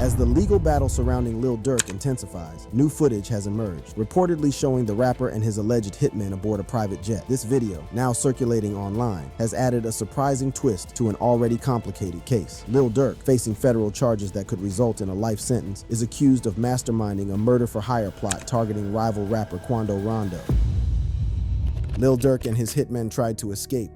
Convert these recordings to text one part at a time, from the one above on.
As the legal battle surrounding Lil Durk intensifies, new footage has emerged, reportedly showing the rapper and his alleged hitmen aboard a private jet. This video, now circulating online, has added a surprising twist to an already complicated case. Lil Durk, facing federal charges that could result in a life sentence, is accused of masterminding a murder-for-hire plot targeting rival rapper Quando Rondo. Lil Durk and his hitmen tried to escape.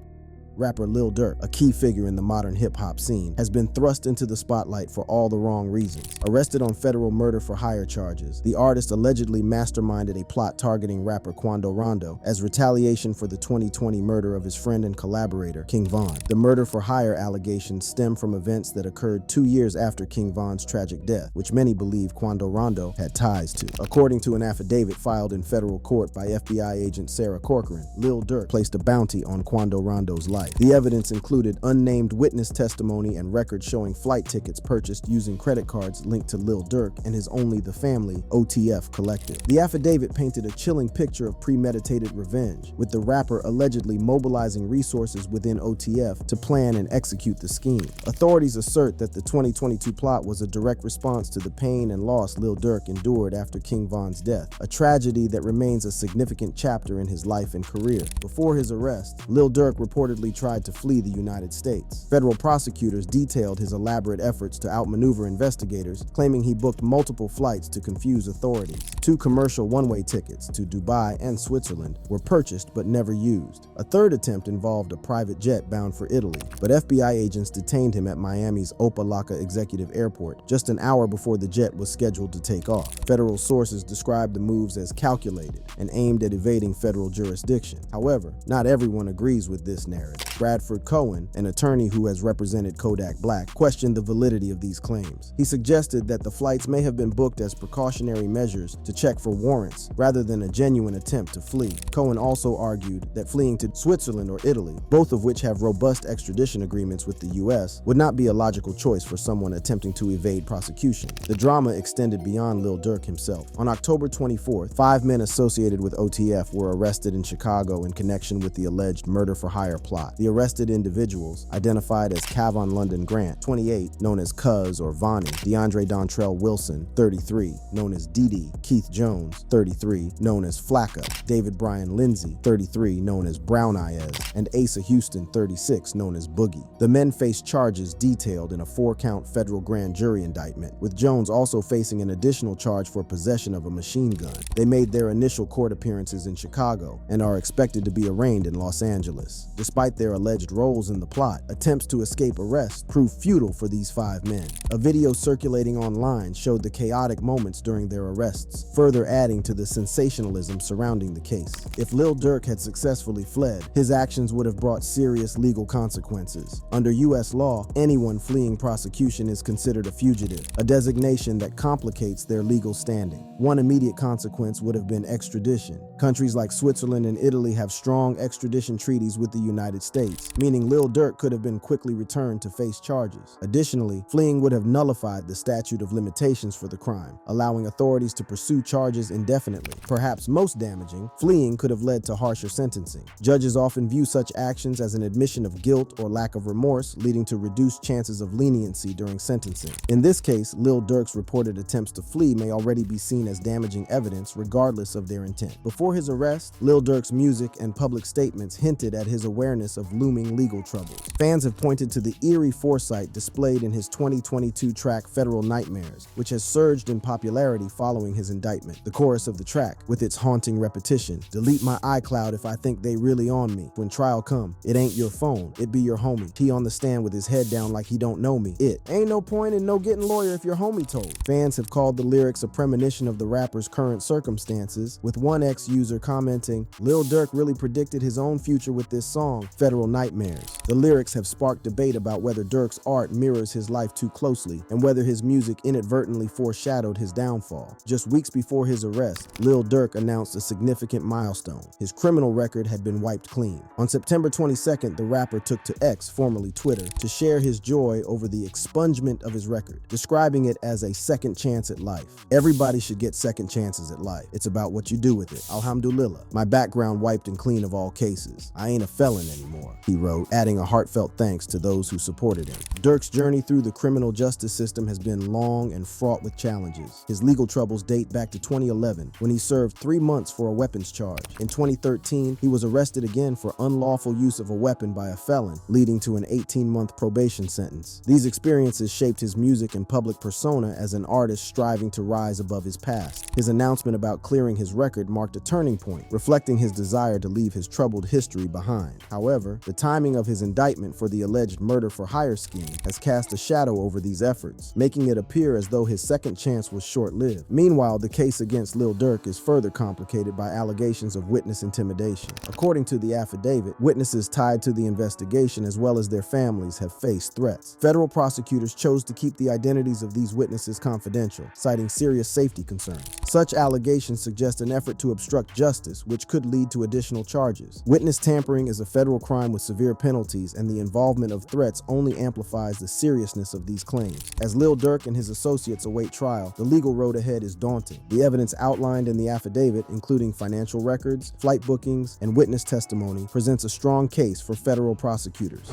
Rapper Lil Durk, a key figure in the modern hip-hop scene, has been thrust into the spotlight for all the wrong reasons. Arrested on federal murder-for-hire charges, the artist allegedly masterminded a plot targeting rapper Quando Rondo as retaliation for the 2020 murder of his friend and collaborator, King Von. The murder-for-hire allegations stem from events that occurred 2 years after King Von's tragic death, which many believe Quando Rondo had ties to. According to an affidavit filed in federal court by FBI agent Sarah Corcoran, Lil Durk placed a bounty on Quando Rondo's life. The evidence included unnamed witness testimony and records showing flight tickets purchased using credit cards linked to Lil Durk and his Only the Family OTF collective. The affidavit painted a chilling picture of premeditated revenge, with the rapper allegedly mobilizing resources within OTF to plan and execute the scheme. Authorities assert that the 2022 plot was a direct response to the pain and loss Lil Durk endured after King Von's death, a tragedy that remains a significant chapter in his life and career. Before his arrest, Lil Durk reportedly tried to flee the United States. Federal prosecutors detailed his elaborate efforts to outmaneuver investigators, claiming he booked multiple flights to confuse authorities. 2 commercial one-way tickets to Dubai and Switzerland were purchased but never used. A third attempt involved a private jet bound for Italy, but FBI agents detained him at Miami's Opa-locka Executive Airport just an hour before the jet was scheduled to take off. Federal sources described the moves as calculated and aimed at evading federal jurisdiction. However, not everyone agrees with this narrative. Bradford Cohen, an attorney who has represented Kodak Black, questioned the validity of these claims. He suggested that the flights may have been booked as precautionary measures to check for warrants rather than a genuine attempt to flee. Cohen also argued that fleeing to Switzerland or Italy, both of which have robust extradition agreements with the US, would not be a logical choice for someone attempting to evade prosecution. The drama extended beyond Lil Durk himself. On October 24th, 5 men associated with OTF were arrested in Chicago in connection with the alleged murder-for-hire plot. The arrested individuals, identified as Kavon London Grant, 28, known as Cuz or Vonnie, DeAndre Dontrell Wilson, 33, known as Didi, Keith Jones, 33, known as Flacca, David Bryan Lindsay, 33, known as Brown Eyes, and Asa Houston, 36, known as Boogie. The men faced charges detailed in a 4-count federal grand jury indictment, with Jones also facing an additional charge for possession of a machine gun. They made their initial court appearances in Chicago and are expected to be arraigned in Los Angeles. Despite their alleged roles in the plot, attempts to escape arrest proved futile for these 5 men. A video circulating online showed the chaotic moments during their arrests, further adding to the sensationalism surrounding the case. If Lil Durk had successfully fled, his actions would have brought serious legal consequences. Under US law, anyone fleeing prosecution is considered a fugitive, a designation that complicates their legal standing. One immediate consequence would have been extradition. Countries like Switzerland and Italy have strong extradition treaties with the United States, meaning Lil Durk could have been quickly returned to face charges. Additionally, fleeing would have nullified the statute of limitations for the crime, allowing authorities to pursue charges indefinitely. Perhaps most damaging, fleeing could have led to harsher sentencing. Judges often view such actions as an admission of guilt or lack of remorse, leading to reduced chances of leniency during sentencing. In this case, Lil Durk's reported attempts to flee may already be seen as damaging evidence regardless of their intent. Before his arrest, Lil Durk's music and public statements hinted at his awareness of looming legal troubles. Fans have pointed to the eerie foresight displayed in his 2022 track Federal Nightmares, which has surged in popularity following his indictment. The chorus of the track, with its haunting repetition, "Delete my iCloud if I think they really on me. When trial come, it ain't your phone, it be your homie. He on the stand with his head down like he don't know me. It ain't no point in no getting lawyer if your homie told." Fans have called the lyrics a premonition of the rapper's current circumstances, with one ex-user commenting, "Lil Durk really predicted his own future with this song, Federal Nightmares." The lyrics have sparked debate about whether Durk's art mirrors his life too closely and whether his music inadvertently foreshadowed his downfall. Just weeks before his arrest, Lil Durk announced a significant milestone. His criminal record had been wiped clean. On September 22nd, the rapper took to X, formerly Twitter, to share his joy over the expungement of his record, describing it as a second chance at life. "Everybody should get second chances at life. It's about what you do with it. Alhamdulillah. My background wiped and clean of all cases. I ain't a felon anymore." more, he wrote, adding a heartfelt thanks to those who supported him. Durk's journey through the criminal justice system has been long and fraught with challenges. His legal troubles date back to 2011, when he served 3 months for a weapons charge. In 2013, he was arrested again for unlawful use of a weapon by a felon, leading to an 18-month probation sentence. These experiences shaped his music and public persona as an artist striving to rise above his past. His announcement about clearing his record marked a turning point, reflecting his desire to leave his troubled history behind. However, the timing of his indictment for the alleged murder-for-hire scheme has cast a shadow over these efforts, making it appear as though his second chance was short-lived. Meanwhile, the case against Lil Durk is further complicated by allegations of witness intimidation. According to the affidavit, witnesses tied to the investigation as well as their families have faced threats. Federal prosecutors chose to keep the identities of these witnesses confidential, citing serious safety concerns. Such allegations suggest an effort to obstruct justice, which could lead to additional charges. Witness tampering is a federal crime with severe penalties, and the involvement of threats only amplifies the seriousness of these claims. As Lil Durk and his associates await trial, the legal road ahead is daunting. The evidence outlined in the affidavit, including financial records, flight bookings, and witness testimony, presents a strong case for federal prosecutors.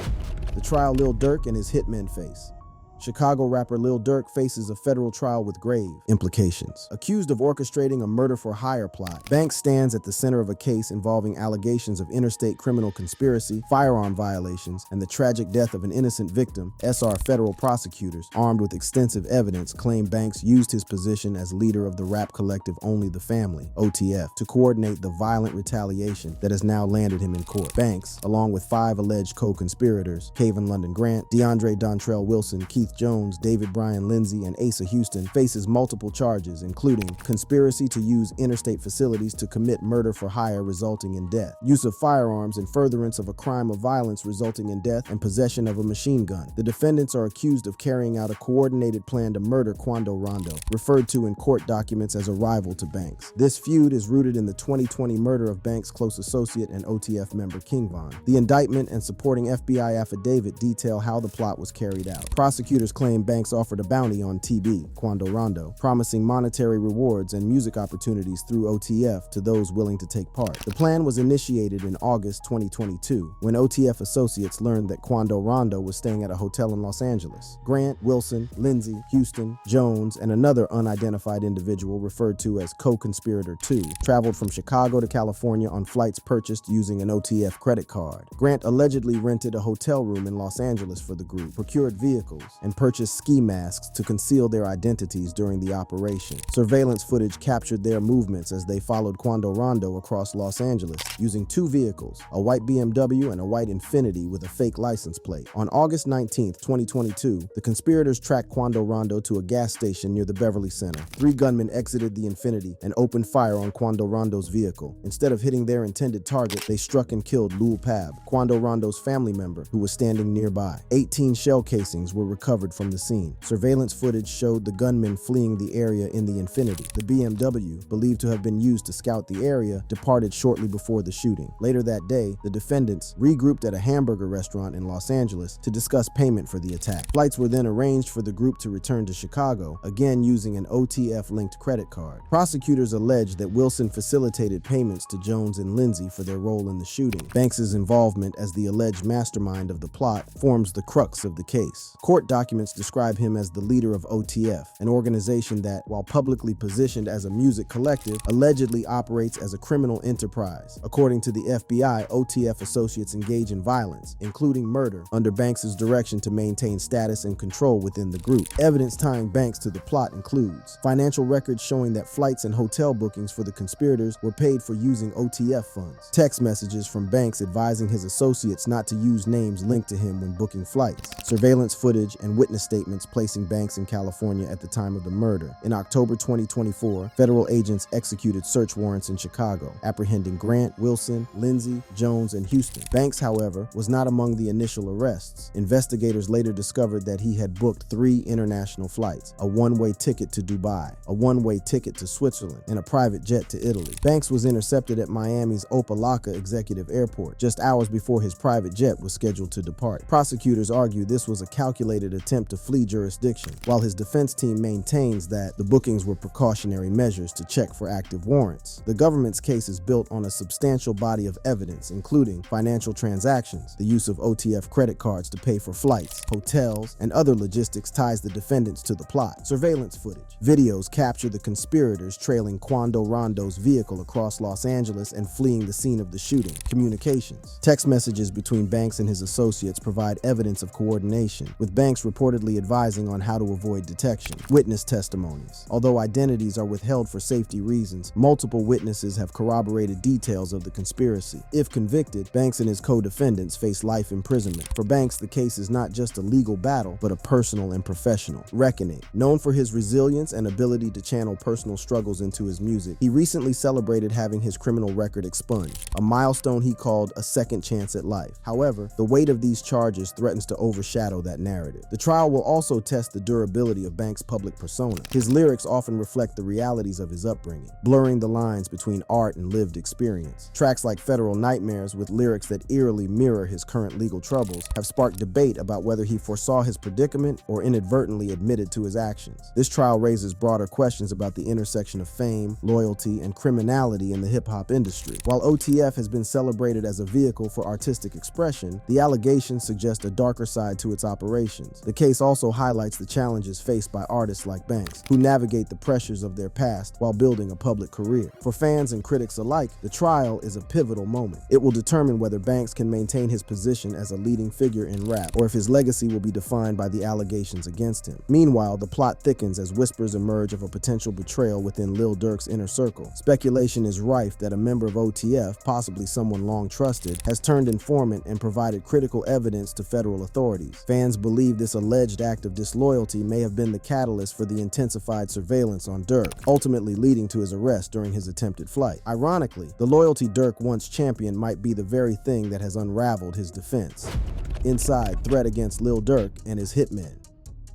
The trial Lil Durk and his Hitmen face. Chicago rapper Lil Durk faces a federal trial with grave implications. Accused of orchestrating a murder-for-hire plot, Banks stands at the center of a case involving allegations of interstate criminal conspiracy, firearm violations, and the tragic death of an innocent victim. SR federal prosecutors, armed with extensive evidence, claim Banks used his position as leader of the rap collective Only the Family, OTF, to coordinate the violent retaliation that has now landed him in court. Banks, along with 5 alleged co-conspirators, Kayvon London Grant, DeAndre Dontrell Wilson, Keith Jones, David Bryan Lindsay, and Asa Houston, faces multiple charges, including conspiracy to use interstate facilities to commit murder for hire resulting in death, use of firearms in furtherance of a crime of violence resulting in death, and possession of a machine gun. The defendants are accused of carrying out a coordinated plan to murder Quando Rondo, referred to in court documents as a rival to Banks. This feud is rooted in the 2020 murder of Banks' close associate and OTF member King Von. The indictment and supporting FBI affidavit detail how the plot was carried out. Prosecutors claim Banks offered a bounty on TB, Quando Rondo, promising monetary rewards and music opportunities through OTF to those willing to take part. The plan was initiated in August 2022, when OTF associates learned that Quando Rondo was staying at a hotel in Los Angeles. Grant, Wilson, Lindsay, Houston, Jones, and another unidentified individual referred to as co-conspirator 2 traveled from Chicago to California on flights purchased using an OTF credit card. Grant allegedly rented a hotel room in Los Angeles for the group, procured vehicles, and purchased ski masks to conceal their identities during the operation. Surveillance footage captured their movements as they followed Quando Rondo across Los Angeles using 2 vehicles, a white BMW and a white Infiniti with a fake license plate. On August 19, 2022, the conspirators tracked Quando Rondo to a gas station near the Beverly Center. 3 gunmen exited the Infiniti and opened fire on Quando Rondo's vehicle. Instead of hitting their intended target, they struck and killed Lul Pab, Quando Rondo's family member, who was standing nearby. 18 shell casings were recovered from the scene. Surveillance footage showed the gunmen fleeing the area in the Infiniti. The BMW, believed to have been used to scout the area, departed shortly before the shooting. Later that day, the defendants regrouped at a hamburger restaurant in Los Angeles to discuss payment for the attack. Flights were then arranged for the group to return to Chicago, again using an OTF-linked credit card. Prosecutors alleged that Wilson facilitated payments to Jones and Lindsay for their role in the shooting. Banks' involvement as the alleged mastermind of the plot forms the crux of the case. Court documents describe him as the leader of OTF, an organization that, while publicly positioned as a music collective, allegedly operates as a criminal enterprise. According to the FBI, OTF associates engage in violence, including murder, under Banks' direction to maintain status and control within the group. Evidence tying Banks to the plot includes financial records showing that flights and hotel bookings for the conspirators were paid for using OTF funds, text messages from Banks advising his associates not to use names linked to him when booking flights, surveillance footage and witness statements placing Banks in California at the time of the murder. In October 2024, federal agents executed search warrants in Chicago, apprehending Grant, Wilson, Lindsay, Jones, and Houston. Banks, however, was not among the initial arrests. Investigators later discovered that he had booked 3 international flights, a one-way ticket to Dubai, a one-way ticket to Switzerland, and a private jet to Italy. Banks was intercepted at Miami's Opa-locka Executive Airport just hours before his private jet was scheduled to depart. Prosecutors argue this was a calculated attempt attempt to flee jurisdiction, while his defense team maintains that the bookings were precautionary measures to check for active warrants. The government's case is built on a substantial body of evidence, including financial transactions. The use of OTF credit cards to pay for flights, hotels, and other logistics ties the defendants to the plot. Surveillance footage. Videos capture the conspirators trailing Quando Rondo's vehicle across Los Angeles and fleeing the scene of the shooting. Communications. Text messages between Banks and his associates provide evidence of coordination, with Banks reportedly advising on how to avoid detection. Witness testimonies. Although identities are withheld for safety reasons, multiple witnesses have corroborated details of the conspiracy. If convicted, Banks and his co-defendants face life imprisonment. For Banks, the case is not just a legal battle, but a personal and professional reckoning. Known for his resilience and ability to channel personal struggles into his music, he recently celebrated having his criminal record expunged, a milestone he called a second chance at life. However, the weight of these charges threatens to overshadow that narrative. The trial will also test the durability of Banks' public persona. His lyrics often reflect the realities of his upbringing, blurring the lines between art and lived experience. Tracks like Federal Nightmares, with lyrics that eerily mirror his current legal troubles, have sparked debate about whether he foresaw his predicament or inadvertently admitted to his actions. This trial raises broader questions about the intersection of fame, loyalty, and criminality in the hip-hop industry. While OTF has been celebrated as a vehicle for artistic expression, the allegations suggest a darker side to its operations. The case also highlights the challenges faced by artists like Banks, who navigate the pressures of their past while building a public career. For fans and critics alike, the trial is a pivotal moment. It will determine whether Banks can maintain his position as a leading figure in rap, or if his legacy will be defined by the allegations against him. Meanwhile, the plot thickens as whispers emerge of a potential betrayal within Lil Durk's inner circle. Speculation is rife that a member of OTF, possibly someone long trusted, has turned informant and provided critical evidence to federal authorities. Fans believe this alleged act of disloyalty may have been the catalyst for the intensified surveillance on Durk, ultimately leading to his arrest during his attempted flight. Ironically, the loyalty Durk once championed might be the very thing that has unraveled his defense. Inside, threat against Lil Durk and his hitmen.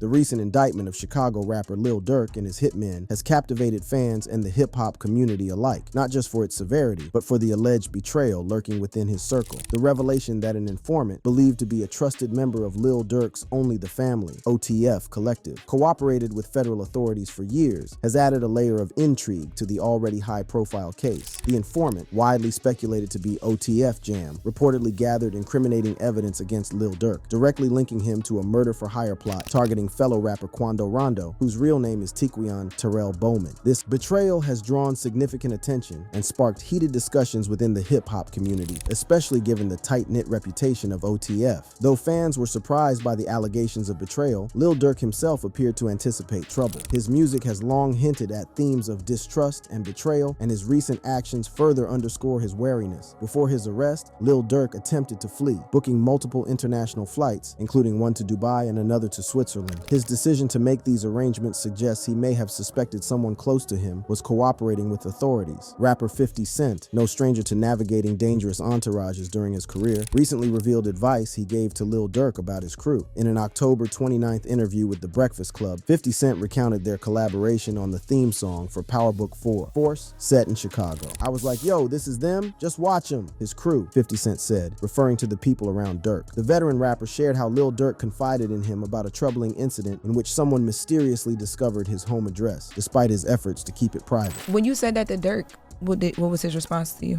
The recent indictment of Chicago rapper Lil Durk and his hitmen has captivated fans and the hip-hop community alike, not just for its severity, but for the alleged betrayal lurking within his circle. The revelation that an informant, believed to be a trusted member of Lil Durk's Only the Family, OTF collective, cooperated with federal authorities for years, has added a layer of intrigue to the already high-profile case. The informant, widely speculated to be OTF Jam, reportedly gathered incriminating evidence against Lil Durk, directly linking him to a murder-for-hire plot targeting fellow rapper Quando Rondo, whose real name is Tiquion Terrell Bowman. This betrayal has drawn significant attention and sparked heated discussions within the hip-hop community, especially given the tight-knit reputation of OTF. Though fans were surprised by the allegations of betrayal, Lil Durk himself appeared to anticipate trouble. His music has long hinted at themes of distrust and betrayal, and his recent actions further underscore his wariness. Before his arrest, Lil Durk attempted to flee, booking multiple international flights, including one to Dubai and another to Switzerland. His decision to make these arrangements suggests he may have suspected someone close to him was cooperating with authorities. Rapper 50 Cent, no stranger to navigating dangerous entourages during his career, recently revealed advice he gave to Lil Durk about his crew. In an October 29th interview with The Breakfast Club, 50 Cent recounted their collaboration on the theme song for Power Book 4, Force, set in Chicago. "I was like, yo, this is them? Just watch them." His crew, 50 Cent said, referring to the people around Durk. The veteran rapper shared how Lil Durk confided in him about a troubling incident in which someone mysteriously discovered his home address, despite his efforts to keep it private. When you said that to Durk, what was his response to you?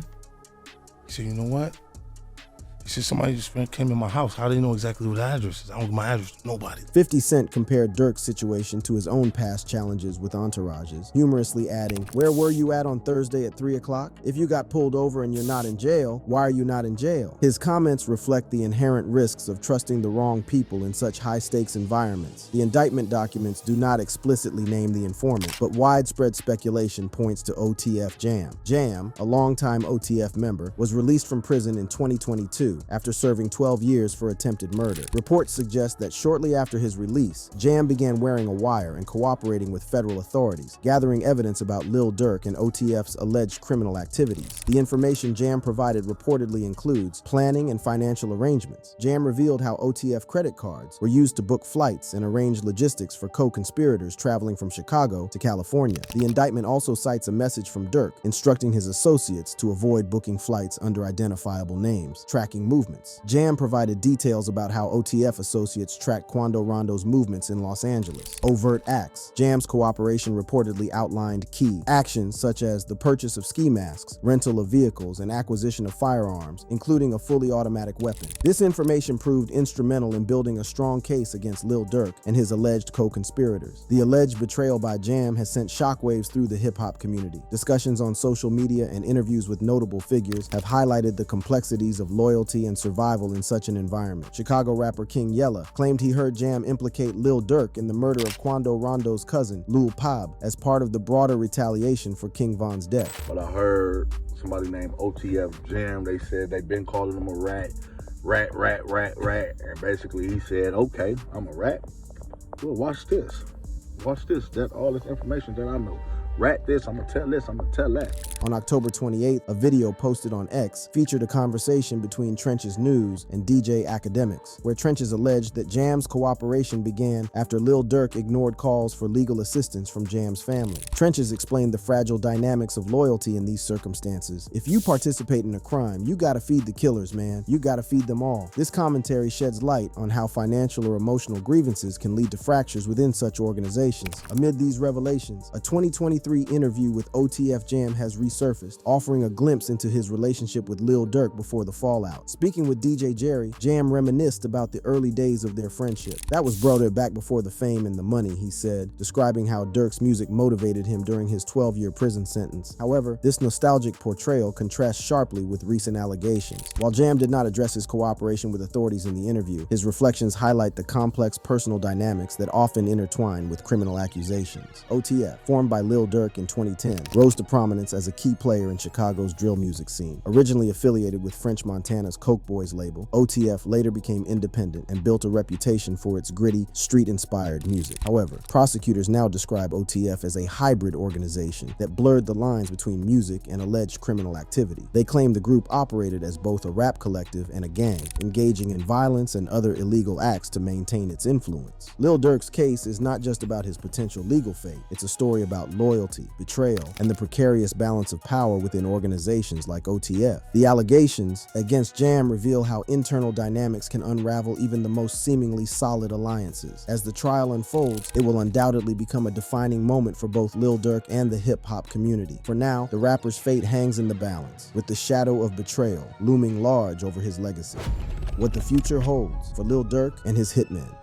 He said, "You know what?" He said, "Somebody just came in my house. How do they know exactly what the address is? I don't give my address to nobody." 50 Cent compared Durk's situation to his own past challenges with entourages, humorously adding, "Where were you at on Thursday at 3 o'clock? If you got pulled over and you're not in jail, why are you not in jail?" His comments reflect the inherent risks of trusting the wrong people in such high-stakes environments. The indictment documents do not explicitly name the informant, but widespread speculation points to OTF Jam. Jam, a longtime OTF member, was released from prison in 2022 after serving 12 years for attempted murder. Reports suggest that shortly after his release, Jam began wearing a wire and cooperating with federal authorities, gathering evidence about Lil Durk and OTF's alleged criminal activities. The information Jam provided reportedly includes planning and financial arrangements. Jam revealed how OTF credit cards were used to book flights and arrange logistics for co-conspirators traveling from Chicago to California. The indictment also cites a message from Durk instructing his associates to avoid booking flights under identifiable names, tracking tracking movements. Jam provided details about how OTF associates tracked Quando Rondo's movements in Los Angeles. Overt acts. Jam's cooperation reportedly outlined key actions such as the purchase of ski masks, rental of vehicles, and acquisition of firearms, including a fully automatic weapon. This information proved instrumental in building a strong case against Lil Durk and his alleged co-conspirators. The alleged betrayal by Jam has sent shockwaves through the hip-hop community. Discussions on social media and interviews with notable figures have highlighted the complexities of loyalty and survival in such an environment. Chicago rapper King Yella claimed he heard Jam implicate Lil Durk in the murder of Quando Rondo's cousin, Lil Pab, as part of the broader retaliation for King Von's death. But I heard somebody named OTF Jam, they said they've been calling him a rat. And basically he said, okay, I'm a rat. Well, watch this. Watch this. That's all this information that I know. Rat this, I'm gonna tell this, I'm gonna tell that. On October 28th, a video posted on X featured a conversation between Trench's News and DJ Academics, where Trench's alleged that Jam's cooperation began after Lil Durk ignored calls for legal assistance from Jam's family. Trench's explained the fragile dynamics of loyalty in these circumstances. If you participate in a crime, you gotta feed the killers, man. You gotta feed them all. This commentary sheds light on how financial or emotional grievances can lead to fractures within such organizations. Amid these revelations, a 2023 interview with OTF Jam has resurfaced, offering a glimpse into his relationship with Lil Durk before the fallout. Speaking with DJ Jerry, Jam reminisced about the early days of their friendship. That was brought back before the fame and the money, he said, describing how Durk's music motivated him during his 12-year prison sentence. However, this nostalgic portrayal contrasts sharply with recent allegations. While Jam did not address his cooperation with authorities in the interview, his reflections highlight the complex personal dynamics that often intertwine with criminal accusations. OTF, formed by Lil Durk in 2010, rose to prominence as a key player in Chicago's drill music scene. Originally affiliated with French Montana's Coke Boys label, OTF later became independent and built a reputation for its gritty, street-inspired music. However, prosecutors now describe OTF as a hybrid organization that blurred the lines between music and alleged criminal activity. They claim the group operated as both a rap collective and a gang, engaging in violence and other illegal acts to maintain its influence. Lil Durk's case is not just about his potential legal fate, it's a story about loyalty, betrayal, and the precarious balance of power within organizations like OTF. The allegations against Jam reveal how internal dynamics can unravel even the most seemingly solid alliances. As the trial unfolds, it will undoubtedly become a defining moment for both Lil Durk and the hip-hop community. For now, the rapper's fate hangs in the balance, with the shadow of betrayal looming large over his legacy. What the future holds for Lil Durk and his Hitmen.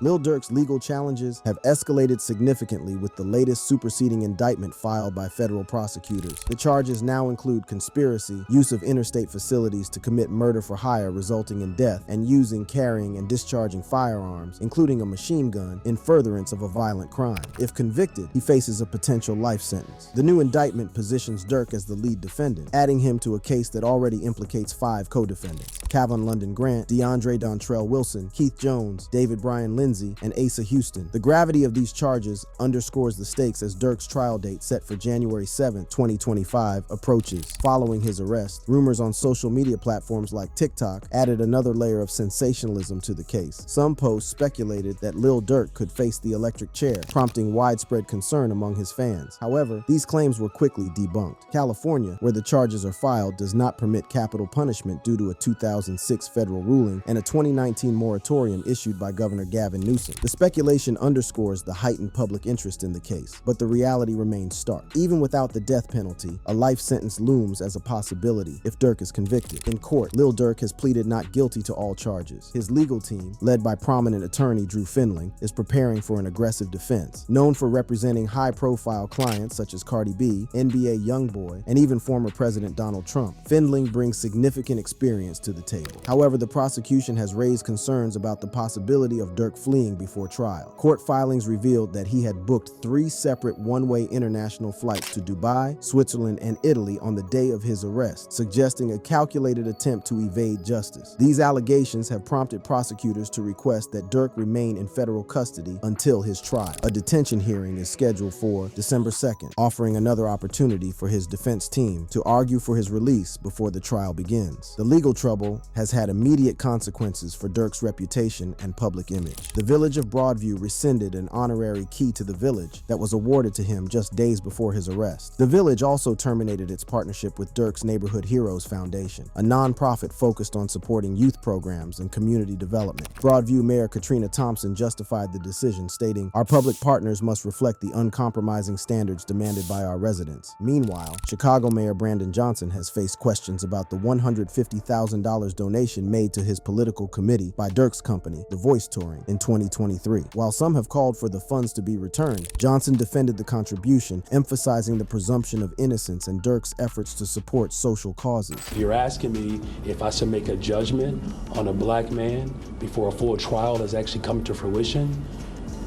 Lil Durk's legal challenges have escalated significantly with the latest superseding indictment filed by federal prosecutors. The charges now include conspiracy, use of interstate facilities to commit murder for hire resulting in death, and using, carrying, and discharging firearms, including a machine gun, in furtherance of a violent crime. If convicted, he faces a potential life sentence. The new indictment positions Durk as the lead defendant, adding him to a case that already implicates 5 co-defendants: Kavon London Grant, DeAndre Dontrell Wilson, Keith Jones, David Bryan Lindsay, and Asa Houston. The gravity of these charges underscores the stakes as Durk's trial date, set for January 7, 2025, approaches. Following his arrest, rumors on social media platforms like TikTok added another layer of sensationalism to the case. Some posts speculated that Lil Durk could face the electric chair, prompting widespread concern among his fans. However, these claims were quickly debunked. California, where the charges are filed, does not permit capital punishment due to a 2006 federal ruling and a 2019 moratorium issued by Governor Gavin Newsom. The speculation underscores the heightened public interest in the case, but the reality remains stark. Even without the death penalty, a life sentence looms as a possibility if Durk is convicted. In court, Lil Durk has pleaded not guilty to all charges. His legal team, led by prominent attorney Drew Findling, is preparing for an aggressive defense. Known for representing high-profile clients such as Cardi B, NBA YoungBoy, and even former President Donald Trump, Findling brings significant experience to the table. However, the prosecution has raised concerns about the possibility of Durk fleeing before trial. Court filings revealed that he had booked 3 separate one-way international flights to Dubai, Switzerland, and Italy on the day of his arrest, suggesting a calculated attempt to evade justice. These allegations have prompted prosecutors to request that Durk remain in federal custody until his trial. A detention hearing is scheduled for December 2nd, offering another opportunity for his defense team to argue for his release before the trial begins. The legal trouble has had immediate consequences for Durk's reputation and public image. The The village of Broadview rescinded an honorary key to the village that was awarded to him just days before his arrest. The village also terminated its partnership with Durk's Neighborhood Heroes Foundation, a nonprofit focused on supporting youth programs and community development. Broadview Mayor Katrina Thompson justified the decision, stating, "Our public partners must reflect the uncompromising standards demanded by our residents." Meanwhile, Chicago Mayor Brandon Johnson has faced questions about the $150,000 donation made to his political committee by Durk's company, The Voice Touring, in 2023. While some have called for the funds to be returned, Johnson defended the contribution, emphasizing the presumption of innocence and Durk's efforts to support social causes. You're asking me if I should make a judgment on a black man before a full trial has actually come to fruition.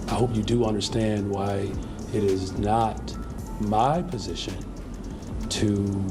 I hope you do understand why it is not my position to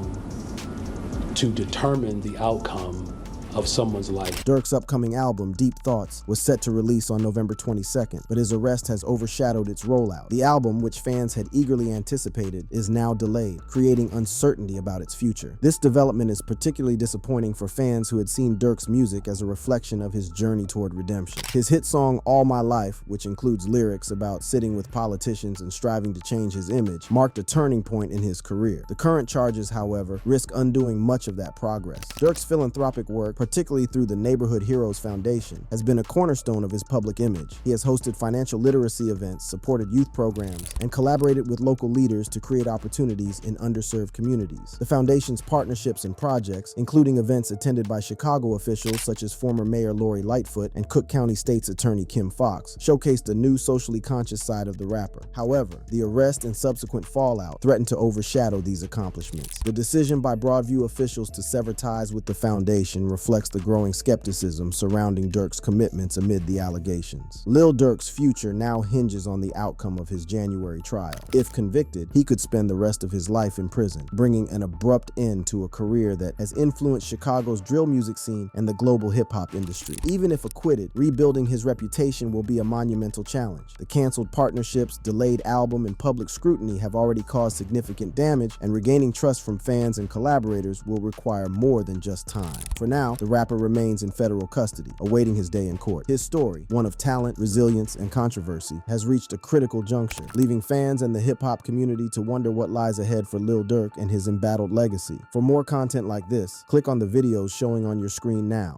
determine the outcome of someone's life. Durk's upcoming album, Deep Thoughts, was set to release on November 22nd, but his arrest has overshadowed its rollout. The album, which fans had eagerly anticipated, is now delayed, creating uncertainty about its future. This development is particularly disappointing for fans who had seen Durk's music as a reflection of his journey toward redemption. His hit song, All My Life, which includes lyrics about sitting with politicians and striving to change his image, marked a turning point in his career. The current charges, however, risk undoing much of that progress. Durk's philanthropic work, particularly through the Neighborhood Heroes Foundation, has been a cornerstone of his public image. He has hosted financial literacy events, supported youth programs, and collaborated with local leaders to create opportunities in underserved communities. The foundation's partnerships and projects, including events attended by Chicago officials such as former Mayor Lori Lightfoot and Cook County State's Attorney Kim Foxx, showcased a new socially conscious side of the rapper. However, the arrest and subsequent fallout threatened to overshadow these accomplishments. The decision by Broadview officials to sever ties with the foundation reflects the growing skepticism surrounding Durk's commitments amid the allegations. Lil Durk's future now hinges on the outcome of his January trial. If convicted, he could spend the rest of his life in prison, bringing an abrupt end to a career that has influenced Chicago's drill music scene and the global hip-hop industry. Even if acquitted, rebuilding his reputation will be a monumental challenge. The canceled partnerships, delayed album, and public scrutiny have already caused significant damage, and regaining trust from fans and collaborators will require more than just time. For now, the rapper remains in federal custody, awaiting his day in court. His story, one of talent, resilience, and controversy, has reached a critical juncture, leaving fans and the hip-hop community to wonder what lies ahead for Lil Durk and his embattled legacy. For more content like this, click on the videos showing on your screen now.